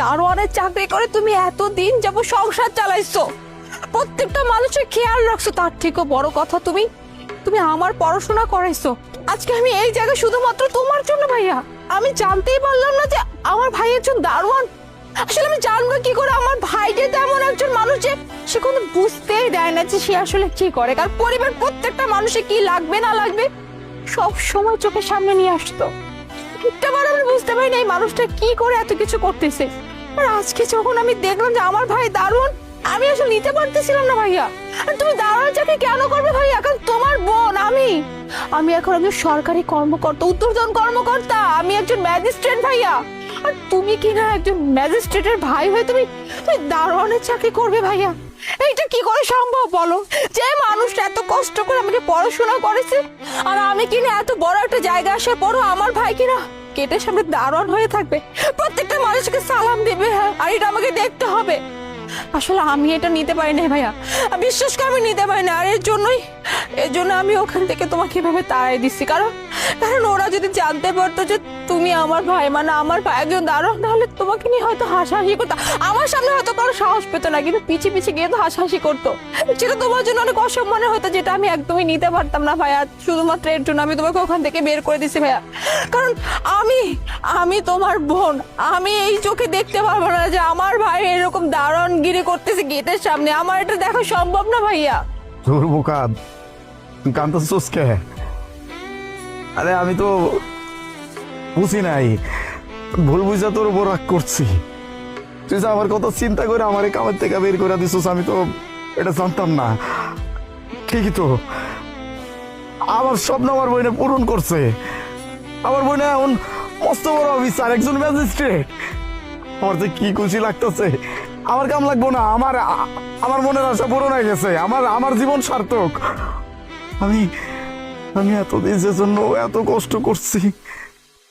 দারোয়ানের চাকরি করে তুমি এতদিন যাব সংসার চালাইছো, প্রত্যেকটা মানুষের খেয়াল রাখছো, তার থেকেও বড় কথা তুমি তুমি আমার পড়াশোনা করাইছো। আজকে আমি এই জায়গায় শুধুমাত্র তোমার জন্য ভাইয়া। আমি জানতেই পারলাম না যে আমার ভাই একজন দারোয়ান। আসলে আমি জানবো কি করে আমার ভাই যে তেমন একজন মানুষ যে সে কোনো বুঝতেই দেয় না যে সে আসলে কি করে, কারণ পরিবার প্রত্যেকটা মানুষের কি লাগবে না লাগবে সব সময় চোখের সামনে নিয়ে আসতো। একটা বার আমি বুঝতে পারি না এই মানুষটা কি করে এত কিছু করতেছে। আর আজকে যখন আমি দেখলাম যে আমার ভাই দারোয়ান, আমি আসলে নিতে পারতেছিলাম না ভাইয়া। আর তুমি দারোয়ান চাকরি কেন করবে ভাইয়া? কারণ তোমার বোন আমি এখন একজন সরকারি কর্মকর্তা, ঊর্ধ্বতন কর্মকর্তা, আমি একজন ম্যাজিস্ট্রেট ভাইয়া। আর তুমি কি না একজন ম্যাজিস্ট্রেটের ভাই হয়ে তুমি দারোয়ানের চাকরি করবে ভাইয়া? এইটা কি করে সম্ভব বলো? যে মানুষটা এত কষ্ট করে আমাকে পড়াশোনা করেছে, আর আমি কিনা এত বড় একটা জায়গা আসার পরও আমার ভাই কিনা গেটের সামনে দারোয়ান হয়ে থাকবে, প্রত্যেকটা মানুষকে সালাম দেবে, আর এটা আমাকে দেখতে হবে। আসলে আমি এটা নিতে পারি না ভাইয়া, বিশ্বাস করে আমি নিতে পারি না। আর এর জন্য আমি ওখান থেকে তোমাকে এভাবে তাড়াই দিচ্ছি, কারণ ওরা যদি জানতে পারতো যে তুমি আমার ভাই, মানে আমার ভাই একজন দারোয়ান, তাহলে তোমাকে নিয়ে হয়তো হাসাহাসি করতো। আমার সামনে হয়তো কারো সাহস পেতো না, কিন্তু পিছিয়ে পিছিয়ে গিয়ে তো হাসাহাসি করতো, যেটা তোমার জন্য অনেক অসম্মানের হতো, যেটা আমি একদমই নিতে পারতাম না ভাইয়া। শুধুমাত্র এর জন্য আমি তোমাকে ওখান থেকে বের করে দিছি ভাইয়া, কারণ আমি তোমার বোন, আমি এই চোখে দেখতে পারবো না যে আমার ভাই এরকম দারোয়ানগিরি করতেছে গেটের সামনে। আমার এটা দেখা সম্ভব না ভাইয়া। তোর বোকা, তুই কান্দছিস কে? আরে আমি তো বুঝি নাই, ভুল বুঝা তোর উপর রাগ করছি। তুই যে আমার কথা চিন্তা করে আমার কামের থেকে বের করে দিছিস, আমি তো এটা জানতাম না। ঠিকই তো, আমার স্বপ্ন আমার বইনে পূরণ করছে। আমার বইনে এখন মস্ত বড় অফিসার, একজন ম্যাজিস্ট্রেট। আমার যে কি খুশি লাগতেছে। আমার কাম লাগবো না, আমার মনের আশা পূরণ হয়ে গেছে, আমার জীবন সার্থক। আমি এতদিন যে জন্য এত কষ্ট করছি,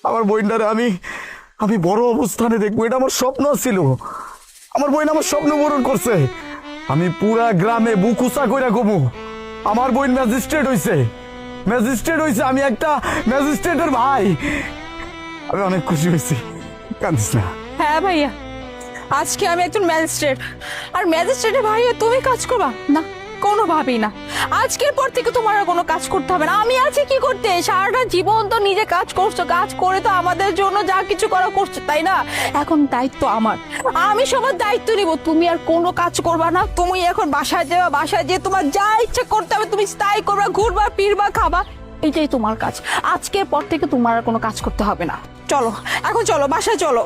আমার বইনটারে আমি বড় অবস্থানে দেখবো, এটা আমার স্বপ্ন ছিল। আমার বইন আমার স্বপ্ন পূরণ করছে। আমি পুরা গ্রামে বুকুচা কইরা ঘুমু আমার বইন ম্যাজিস্ট্রেট হইছে। আমি একটা ম্যাজিস্ট্রেটের ভাই। আমি অনেক খুশি হয়েছি, কাঁদিস না। হ্যাঁ ভাইয়া, আজকে আমি একজন ম্যাজিস্ট্রেট, আর ম্যাজিস্ট্রেটের ভাইয়া তুমি কাজ করবা না? কোনোভাবেই না। আজকের পর থেকে তোমার আর কোনো কাজ করতে হবে না। আমি আছি কি করতে? সারাটা জীবন তো নিজে কাজ করছো, কাজ করে তো আমাদের জন্য যা কিছু করা করছো, তাই না? এখন দায়িত্ব আমার, আমি সবার দায়িত্ব নিব। তুমি আর কোনো কাজ করবা না। তুমি এখন বাসায় যাবা, বাসায় যেয়ে তোমার যা ইচ্ছা করতে হবে তুমি তাই করবা, ঘুরবা ফিরবা খাবা, এটাই তোমার কাজ। আজকের পর থেকে তোমার আর কোনো কাজ করতে হবে না। চলো এখন, চলো বাসায় চলো।